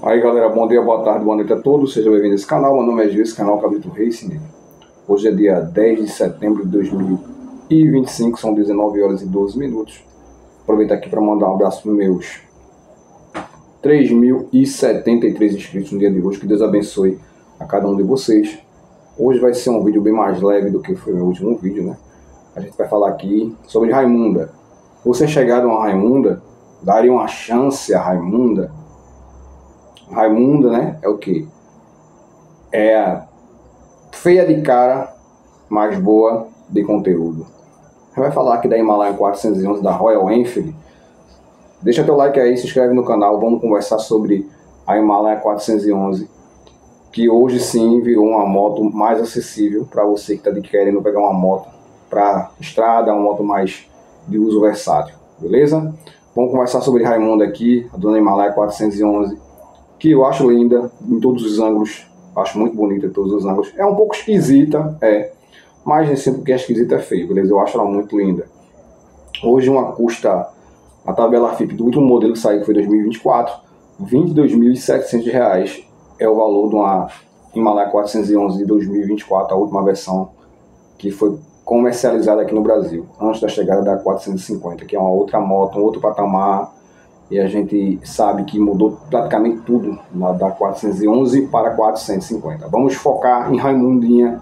Aí galera, bom dia, boa tarde, boa noite a todos, sejam bem-vindos a esse canal. Meu nome é Gil, esse canal é o Cabrito Racing. Hoje é dia 10 de setembro de 2025, são 19 horas e 12 minutos. Aproveitar aqui para mandar um abraço para os meus 3.073 inscritos no dia de hoje. Que Deus abençoe a cada um de vocês. Hoje vai ser um vídeo bem mais leve do que foi o meu último vídeo, né? A gente vai falar aqui sobre Raimunda. Você chegado a uma Raimunda, daria uma chance a Raimunda? Raimunda, né? É o que? É a feia de cara, mas boa de conteúdo. A gente vai falar aqui da Himalaia 411 da Royal Enfield. Deixa teu like aí, se inscreve no canal. Vamos conversar sobre a Himalaia 411, que hoje sim virou uma moto mais acessível para você que está querendo pegar uma moto para estrada, uma moto mais de uso versátil, beleza? Vamos conversar sobre Raimunda aqui, a dona Himalaia 411, que eu acho linda em todos os ângulos, acho muito bonita em todos os ângulos. É um pouco esquisita, mas nem sempre porque é esquisita é feio, beleza? Eu acho ela muito linda. Hoje uma custa, a tabela FIP do último modelo que saiu, que foi 2024, R$ 22.700 é o valor de uma Himalaia 411 de 2024, a última versão que foi comercializada aqui no Brasil, antes da chegada da 450, que é uma outra moto, um outro patamar. E a gente sabe que mudou praticamente tudo da 411 para 450. Vamos focar em Raimundinha,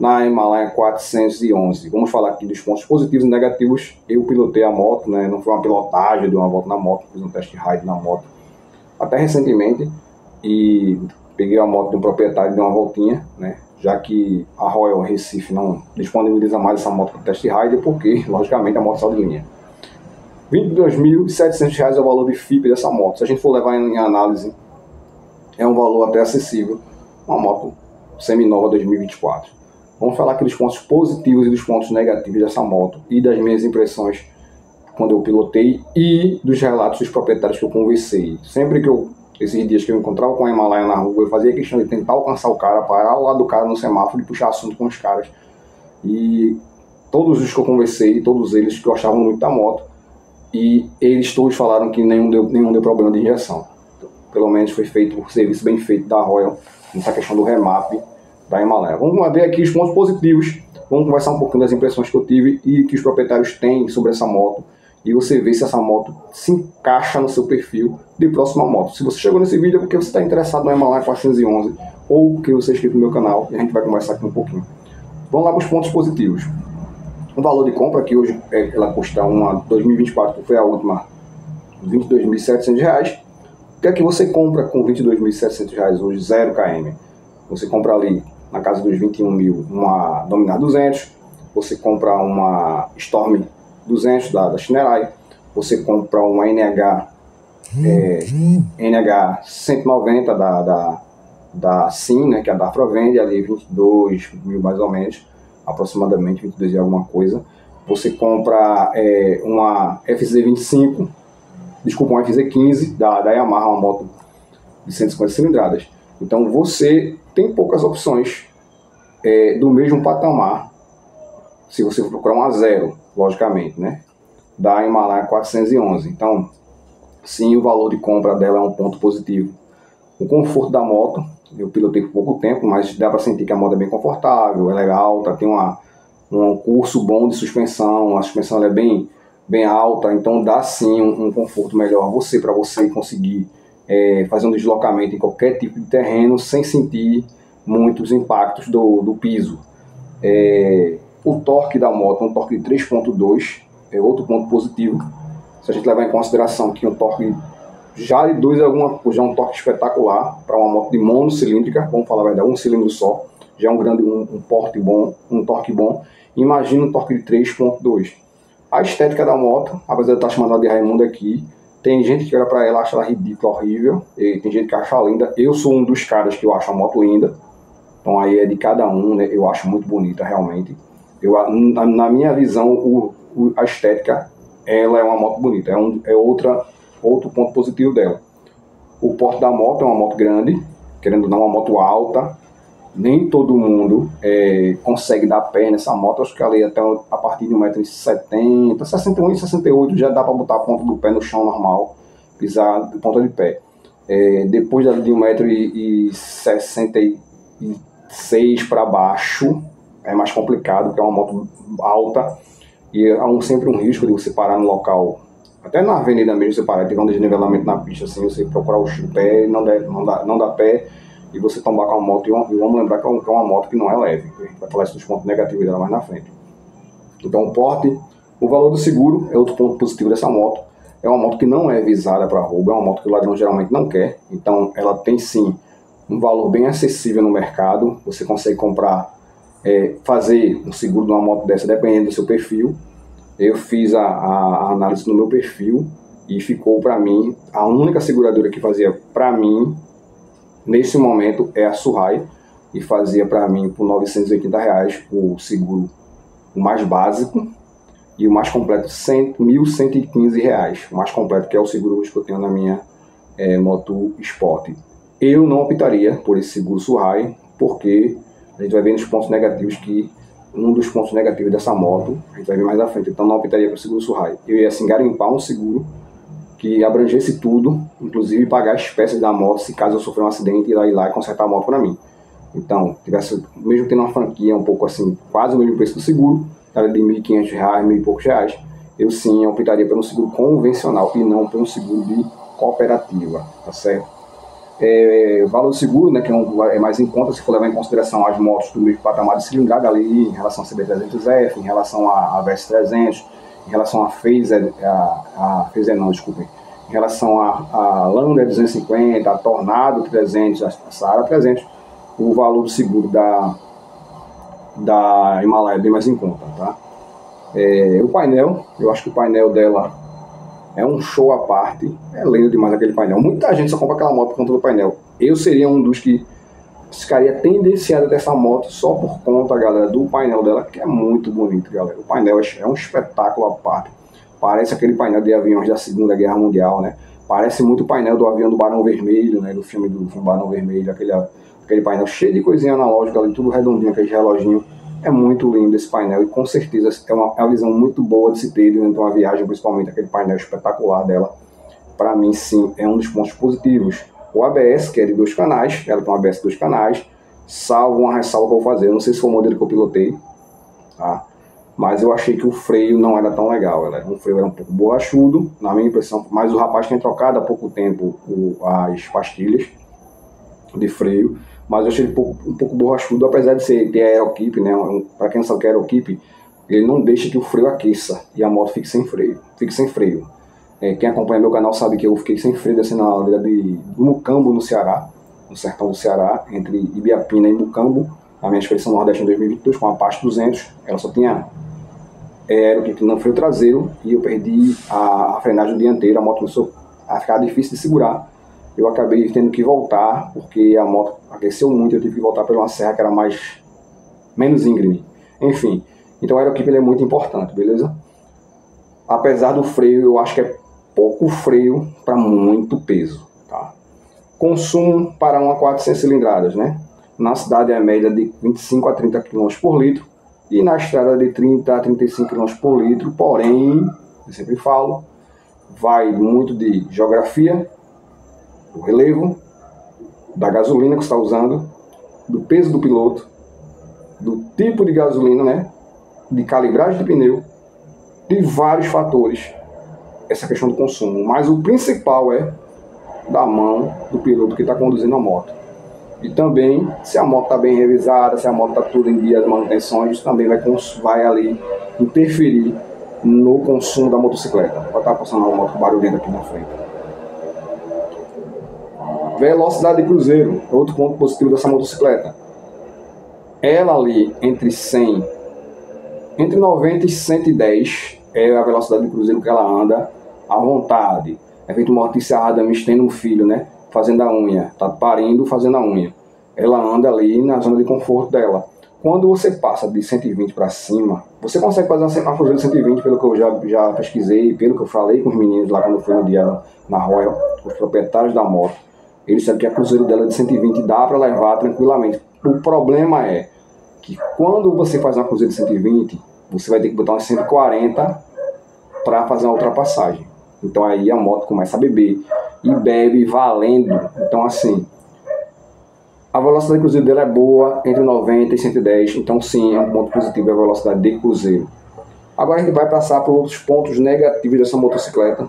na Himalaia 411. Vamos falar aqui dos pontos positivos e negativos. Eu pilotei a moto, né? Não foi uma pilotagem de uma volta na moto, fiz um test ride na moto até recentemente. E peguei a moto de um proprietário de uma voltinha, né? Já que a Royal Recife não disponibiliza mais essa moto para test ride, porque, logicamente, a moto saiu de linha. R$ 22.700 é o valor de FIP dessa moto. Se a gente for levar em análise, é um valor até acessível. Uma moto seminova 2024. Vamos falar aqui dos pontos positivos e dos pontos negativos dessa moto e das minhas impressões quando eu pilotei e dos relatos dos proprietários que eu conversei. Sempre que esses dias que eu encontrava com a Himalaia na rua, eu fazia questão de tentar alcançar o cara, parar ao lado do cara no semáforo e puxar assunto com os caras. E todos os que eu conversei, todos eles que gostavam muito da moto, e eles todos falaram que nenhum deu problema de injeção. Pelo menos foi feito um serviço bem feito da Royal nessa questão do remap da Himalaia. Vamos ver aqui os pontos positivos. Vamos conversar um pouquinho das impressões que eu tive e que os proprietários têm sobre essa moto. E você vê se essa moto se encaixa no seu perfil de próxima moto. Se você chegou nesse vídeo é porque você está interessado na Himalaia 411 ou porque você é inscrito no meu canal e a gente vai conversar aqui um pouquinho. Vamos lá para os pontos positivos. O valor de compra, que hoje ela custa uma 2024, que foi a última, R$ 22.700. O que é que você compra com R$ 22.700 hoje, 0 km? Você compra ali na casa dos 21 mil uma Dominar 200, você compra uma Storm 200 da Shinerai, você compra uma NH 190 da Sim, né, que a Dafra vende ali 22 mil mais ou menos, aproximadamente 22 e alguma coisa. Você compra uma FZ25, desculpa, uma FZ15 da Yamaha, uma moto de 150 cilindradas. Então você tem poucas opções do mesmo patamar, se você for procurar uma zero, logicamente, né, da Himalaia 411. Então, sim, o valor de compra dela é um ponto positivo. O conforto da moto, eu pilotei por pouco tempo, mas dá para sentir que a moto é bem confortável, ela é alta, tem um curso bom de suspensão, a suspensão ela é bem alta, então dá sim um conforto melhor para você conseguir fazer um deslocamento em qualquer tipo de terreno sem sentir muitos impactos do piso. O torque da moto é um torque de 3.2, é outro ponto positivo. Se a gente levar em consideração que um torque já de 2 já é um torque espetacular para uma moto de monocilíndrica, vamos falar a verdade, um cilindro só, já é um torque bom. Imagina um torque de 3.2. A estética da moto, apesar de eu estar chamando ela de Raimunda aqui, tem gente que olha para ela, acha ela ridícula, horrível, e tem gente que acha linda. Eu sou um dos caras que eu acho a moto linda, então aí é de cada um, né? Eu acho muito bonita realmente. Na minha visão, a estética, ela é uma moto bonita, outro ponto positivo dela. O porte da moto é uma moto grande, querendo ou não, uma moto alta. Nem todo mundo consegue dar pé nessa moto. Acho que ali até a partir de 1,70 m, 61 e 68 já dá para botar a ponta do pé no chão normal, pisar de ponta de pé. depois de 1,66 m para baixo, é mais complicado, porque é uma moto alta e há sempre um risco de você parar no local, até na avenida mesmo, você parar, tiver um desnivelamento na pista, assim, você procurar o pé, não dá pé, e você tombar com a moto. E vamos lembrar que é uma moto que não é leve, a gente vai falar isso dos pontos negativos dela mais na frente. Então, o porte, o valor do seguro é outro ponto positivo dessa moto. É uma moto que não é visada para roubo, é uma moto que o ladrão geralmente não quer. Então, ela tem sim um valor bem acessível no mercado. Você consegue comprar, fazer um seguro de uma moto dessa dependendo do seu perfil. Eu fiz a análise no meu perfil e ficou para mim, a única seguradora que fazia para mim, nesse momento, é a Suhai, e fazia para mim por R$980 o seguro, o mais básico, e o mais completo, R$1.115. O mais completo, que é o seguro que eu tenho na minha moto Sport. Eu não optaria por esse seguro Suhai, porque a gente vai ver nos pontos negativos que um dos pontos negativos dessa moto, a gente vai ver mais à frente, então não optaria por seguro Suhai. Eu ia assim garimpar um seguro que abrangesse tudo, inclusive pagar as peças da moto, se caso eu sofrer um acidente, ir lá e consertar a moto para mim. Então, mesmo tendo uma franquia um pouco assim, quase o mesmo preço do seguro, era de R$1.500, R$1.000 e poucos, eu sim optaria por um seguro convencional e não por um seguro de cooperativa, tá certo? O valor do seguro, né, que é mais em conta se for levar em consideração as motos do mesmo patamar de cilindrada ali, em relação a CB300F, em relação a VS300, em relação a Phaser, em relação a Lander 250, a Tornado 300, a Saara 300, o valor do seguro da Himalaia é bem mais em conta, tá? O painel, eu acho que o painel dela é um show à parte, é lindo demais aquele painel. Muita gente só compra aquela moto por conta do painel. Eu seria um dos que ficaria tendenciado a ter essa moto só por conta, galera, do painel dela, que é muito bonito, galera. O painel é um espetáculo à parte. Parece aquele painel de aviões da Segunda Guerra Mundial, né? Parece muito o painel do avião do Barão Vermelho, né? Do filme Barão Vermelho, aquele painel cheio de coisinha analógica ali, tudo redondinho, aquele reloginho. É muito lindo esse painel e com certeza é uma visão muito boa de se ter durante uma viagem, principalmente aquele painel espetacular dela. Para mim, sim, é um dos pontos positivos. O ABS, que é de 2 canais, ela tem um ABS de 2 canais, salvo uma ressalva que eu vou fazer, eu não sei se foi o modelo que eu pilotei, tá? Mas eu achei que o freio não era tão legal, o freio era um pouco borrachudo, na minha impressão, mas o rapaz tinha trocado há pouco tempo as pastilhas de freio, mas eu achei ele um pouco borrachudo, apesar de ter aerokeep, né? Para quem não sabe o que é aerokeep, ele não deixa que o freio aqueça e a moto fique sem freio. Quem acompanha meu canal sabe que eu fiquei sem freio descendo na ladeira do Mucambo, no Ceará, no sertão do Ceará, entre Ibiapina e Mucambo, a minha expedição Nordeste em 2022, com a Apache 200, ela só tinha aerokeep no freio traseiro e eu perdi a frenagem dianteira, a moto começou a ficar difícil de segurar. Eu acabei tendo que voltar, porque a moto aqueceu muito, eu tive que voltar por uma serra que era menos íngreme. Enfim, então o aerokeep ele é muito importante, beleza? Apesar do freio, eu acho que é pouco freio para muito peso, tá? Consumo para uma 400 cilindradas, né? Na cidade é a média de 25 a 30 km por litro e na estrada de 30 a 35 km por litro, porém, eu sempre falo, vai muito de geografia, do relevo, da gasolina que você está usando, do peso do piloto, do tipo de gasolina, né? De calibragem de pneu, de vários fatores, essa questão do consumo. Mas o principal é da mão do piloto que está conduzindo a moto. E também, se a moto está bem revisada, se a moto está tudo em dia de manutenções, isso também vai ali interferir no consumo da motocicleta. Pode estar passando uma moto barulhenta aqui na frente. Velocidade de cruzeiro, outro ponto positivo dessa motocicleta. Ela ali entre 90 e 110 é a velocidade de cruzeiro que ela anda à vontade. É feito Mortícia Adames tendo um filho, né? Fazendo a unha, tá parindo, fazendo a unha. Ela anda ali na zona de conforto dela. Quando você passa de 120 para cima, você consegue fazer uma cruzeiro de 120, pelo que eu já pesquisei, pelo que eu falei com os meninos lá quando eu fui no dia na Royal, os proprietários da moto. Eles sabem que a cruzeiro dela de 120 dá para levar tranquilamente. O problema é que quando você faz uma cruzeiro de 120, você vai ter que botar umas 140 para fazer uma ultrapassagem. Então aí a moto começa a beber. e bebe valendo. Então assim, a velocidade de cruzeiro dela é boa, entre 90 e 110, então sim, é um ponto positivo a velocidade de cruzeiro. Agora a gente vai passar por outros pontos negativos dessa motocicleta.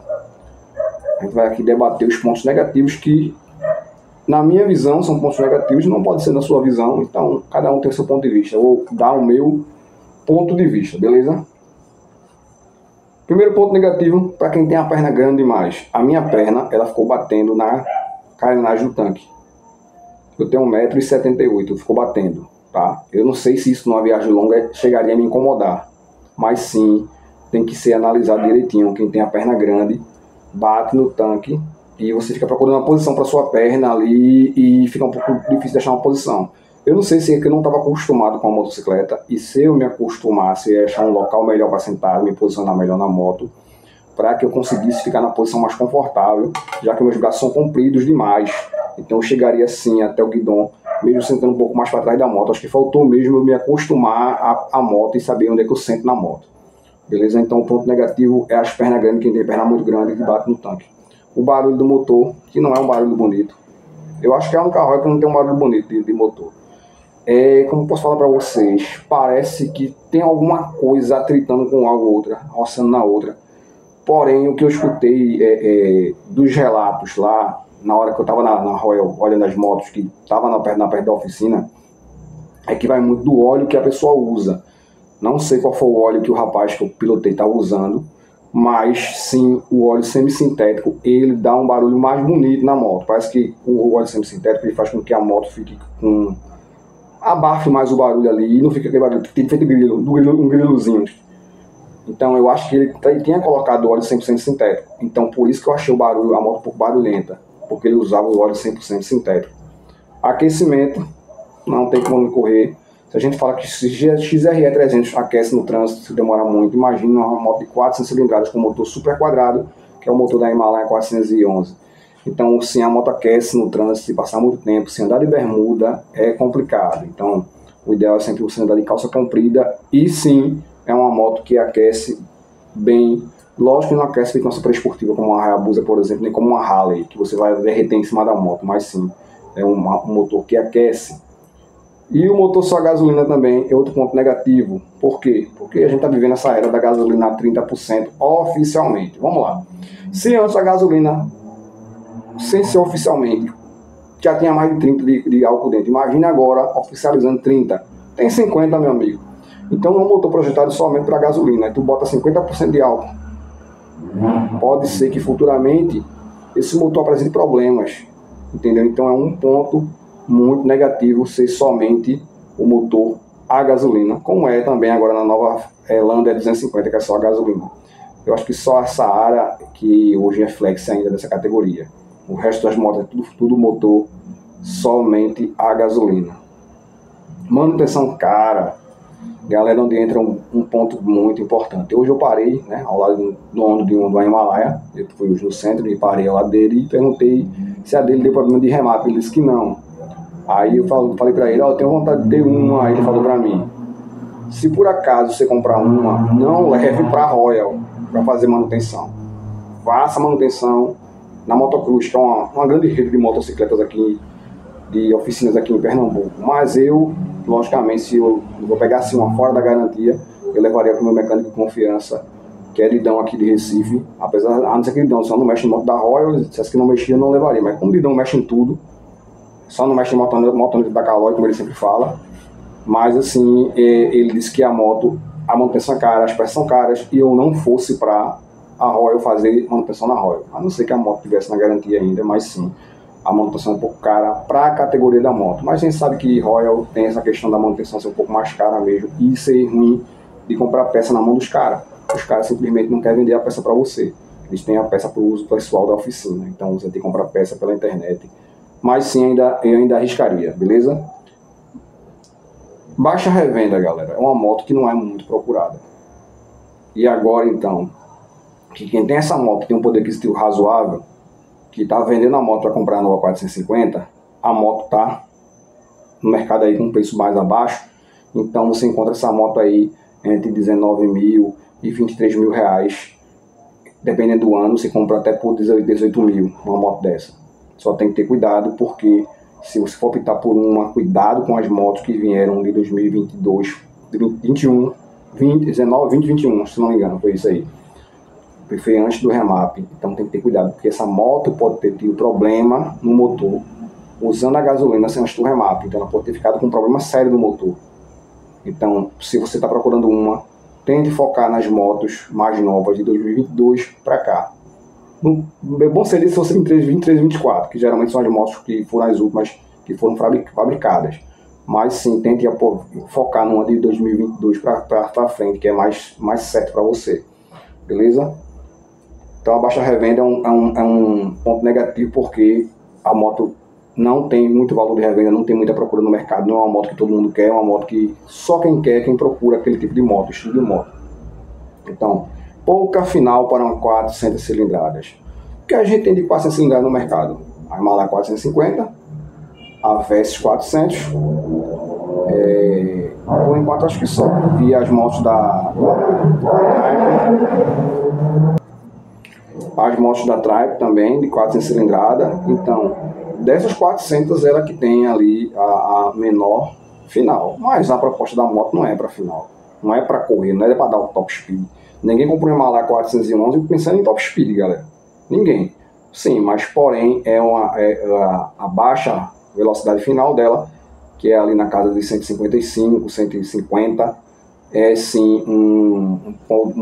A gente vai aqui debater os pontos negativos que, na minha visão, são pontos negativos, não pode ser na sua visão, então cada um tem o seu ponto de vista. Eu vou dar o meu ponto de vista, beleza? Primeiro ponto negativo, para quem tem a perna grande demais. A minha perna, ela ficou batendo na carenagem do tanque. Eu tenho 1,78 m, ficou batendo, tá? Eu não sei se isso numa viagem longa chegaria a me incomodar, mas sim, tem que ser analisado direitinho. Quem tem a perna grande, bate no tanque e você fica procurando uma posição para sua perna ali e fica um pouco difícil de achar uma posição. Eu não sei se é que eu não estava acostumado com a motocicleta, e se eu me acostumasse, eu ia achar um local melhor para sentar, me posicionar melhor na moto, para que eu conseguisse ficar na posição mais confortável, já que meus braços são compridos demais. Então eu chegaria assim até o guidão, mesmo sentando um pouco mais para trás da moto. Acho que faltou mesmo eu me acostumar à moto e saber onde é que eu sento na moto. Beleza? Então o ponto negativo é as pernas grandes, quem tem perna muito grande que bate no tanque. O barulho do motor, que não é um barulho bonito. Eu acho que é um carro que não tem um barulho bonito de motor. Como posso falar para vocês, parece que tem alguma coisa atritando com algo outra, roçando na outra. Porém, o que eu escutei dos relatos lá, na hora que eu estava na Royal olhando as motos que estavam na perto da oficina, é que vai muito do óleo que a pessoa usa. Não sei qual foi o óleo que o rapaz que eu pilotei estava usando, mas sim, o óleo semissintético, ele dá um barulho mais bonito na moto. Parece que o óleo semissintético ele faz com que a moto fique com... abafe mais o barulho ali e não fica aquele barulho que tem feito um grilozinho. Então eu acho que ele tinha colocado o óleo 100% sintético. Então por isso que eu achei a moto um pouco barulhenta, porque ele usava o óleo 100% sintético. Aquecimento, não tem como correr. Se a gente fala que se XR300 aquece no trânsito, se demora muito, imagina uma moto de 400 cilindradas com motor super quadrado, que é o motor da Himalaia 411. Então, sim, a moto aquece no trânsito, se passar muito tempo, se andar de bermuda, é complicado. Então, o ideal é sempre você andar de calça comprida e, sim, é uma moto que aquece bem. Lógico que não aquece feito uma super esportiva como uma Hayabusa, por exemplo, nem como uma Harley, que você vai derreter em cima da moto, mas sim, é um motor que aquece. E o motor só a gasolina também é outro ponto negativo. Por quê? Porque a gente está vivendo essa era da gasolina a 30% oficialmente. Vamos lá. Se antes a gasolina, sem ser oficialmente, já tinha mais de 30 de álcool dentro, imagine agora oficializando 30. Tem 50, meu amigo. Então é um motor projetado somente para gasolina. Aí tu bota 50% de álcool. Pode ser que futuramente esse motor apresente problemas. Entendeu? Então é um ponto muito negativo ser somente o motor a gasolina, como é também agora na nova Lander 250, que é só a gasolina. Eu acho que só a Saara que hoje é flex ainda dessa categoria. O resto das motos é tudo motor somente a gasolina. Manutenção cara, galera, onde entra um ponto muito importante. Hoje eu parei, né, ao lado do dono de uma Himalaia. Eu fui hoje no centro e parei ao lado dele e perguntei se a dele deu problema de remap. Ele disse que não. Aí eu falei pra ele, eu tenho vontade de ter uma. Aí ele falou pra mim, se por acaso você comprar uma, não leve pra Royal para fazer manutenção. Faça manutenção na Motocruz, que é uma grande rede de motocicletas aqui, de oficinas aqui em Pernambuco. Mas eu, logicamente, se eu vou pegar assim uma fora da garantia, eu levaria para o meu mecânico de confiança, que é Lidão aqui de Recife. Apesar, a não ser que Lidão só não mexe em moto da Royal, se dissesse que não mexia, eu não levaria. Mas como Lidão mexe em tudo, só não mexe em motoneta da Caloi, como ele sempre fala. Mas assim, ele disse que a manutenção é cara, as peças são caras, e eu não fosse para a Royal fazer manutenção na Royal. A não ser que a moto estivesse na garantia ainda, mas sim, a manutenção é um pouco cara para a categoria da moto. Mas a gente sabe que Royal tem essa questão da manutenção ser um pouco mais cara mesmo, e ser ruim de comprar peça na mão dos caras. Os caras simplesmente não querem vender a peça para você. Eles têm a peça para o uso pessoal da oficina, então você tem que comprar peça pela internet. Mas sim, eu ainda arriscaria, beleza? Baixa revenda, galera, é uma moto que não é muito procurada. E agora então, que quem tem essa moto tem um poder aquisitivo razoável, que está vendendo a moto para comprar a nova 450, a moto está no mercado aí com um preço mais abaixo, então você encontra essa moto aí entre 19 mil e 23 mil reais dependendo do ano, você compra até por 18 mil uma moto dessa. Só tem que ter cuidado, porque se você for optar por uma, cuidado com as motos que vieram de 2022, 21, 20, 19, 20, 21, se não me engano, foi isso aí. Foi antes do remap, então tem que ter cuidado, porque essa moto pode ter tido problema no motor, usando a gasolina antes do remap, então ela pode ter ficado com um problema sério no motor. Então, se você está procurando uma, tente focar nas motos mais novas de 2022 para cá. Bom seria se você 23, 23, 24, que geralmente são as motos que foram as últimas que foram fabricadas. Mas sim, tente focar numa de 2022 para frente, que é mais certo para você. Beleza? Então a baixa revenda é um ponto negativo, porque a moto não tem muito valor de revenda, não tem muita procura no mercado, não é uma moto que todo mundo quer, é uma moto que só quem quer, quem procura aquele tipo de moto, estilo de moto. Então, pouca final para uma 400 cilindradas. O que a gente tem de 400 cilindradas no mercado? A Himalaya 450, a Versys 400, por enquanto acho que só. E as motos as motos da Tribe também, de 400 cilindrada. Então, dessas 400, ela que tem ali a menor final. Mas a proposta da moto não é para final. Não é para correr, não é para dar o top speed. Ninguém comprou uma Himalaya 411 pensando em top speed, galera. Ninguém. Sim, mas porém a baixa velocidade final dela, que é ali na casa de 155, 150, é sim um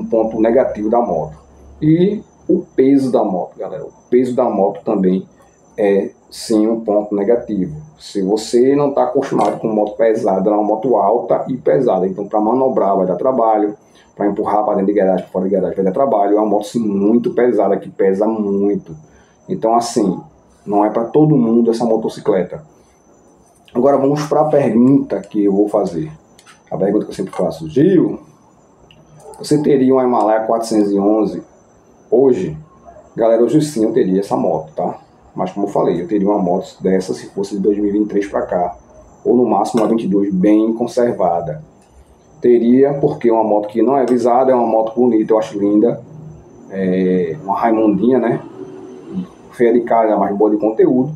ponto negativo da moto. E o peso da moto, galera. O peso da moto também é sim um ponto negativo. Se você não está acostumado com moto pesada, ela é uma moto alta e pesada. Então, para manobrar vai dar trabalho, para empurrar para dentro de garagem, para fora de garagem vai dar trabalho. É uma moto sim, muito pesada, que pesa muito. Então, assim, não é para todo mundo essa motocicleta. Agora vamos para a pergunta que eu vou fazer. A pergunta que eu sempre faço. Gil, você teria uma Himalaya 411 hoje? Galera, hoje sim eu teria essa moto, tá? Mas como eu falei, eu teria uma moto dessa se fosse de 2023 para cá, ou no máximo uma 22 bem conservada. Teria, porque é uma moto que não é visada, é uma moto bonita, eu acho linda. É uma Raimundinha, né? Feia de cara, mas boa de conteúdo.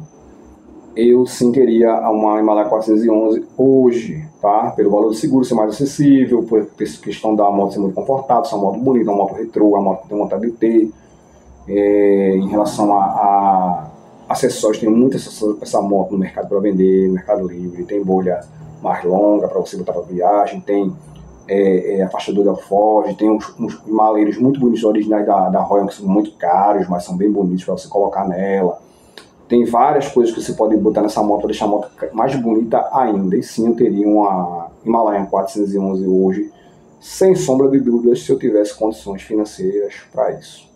Eu sim teria uma Himalaya 411 hoje, tá? Pelo valor do seguro ser mais acessível, por questão da moto ser muito confortável, ser uma moto bonita, uma moto retrô, uma moto que tem vontade de ter. Em relação a acessórios, tem muito essa moto no mercado para vender, no Mercado Livre. Tem bolha mais longa para você botar para viagem, tem afastador da Ford, tem uns maleiros muito bonitos originais da Royal, que são muito caros, mas são bem bonitos para você colocar nela. Tem várias coisas que você pode botar nessa moto para deixar a moto mais bonita ainda. E sim, eu teria uma Himalaya 411 hoje, sem sombra de dúvidas, se eu tivesse condições financeiras para isso.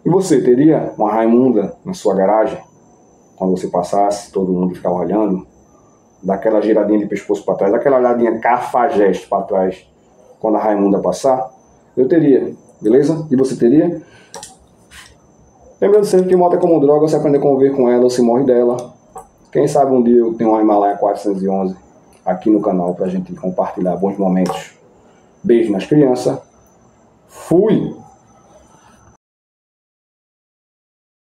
E você teria uma Raimunda na sua garagem? Quando você passasse, todo mundo ficava olhando, daquela giradinha de pescoço para trás, daquela olhadinha cafajeste para trás, quando a Raimunda passar? Eu teria, beleza? E você teria? Lembrando sempre que moto é como droga, você aprender como viver com ela ou se morre dela. Quem sabe um dia eu tenho uma Himalaya 411 aqui no canal pra gente compartilhar bons momentos. Beijo nas crianças. Fui!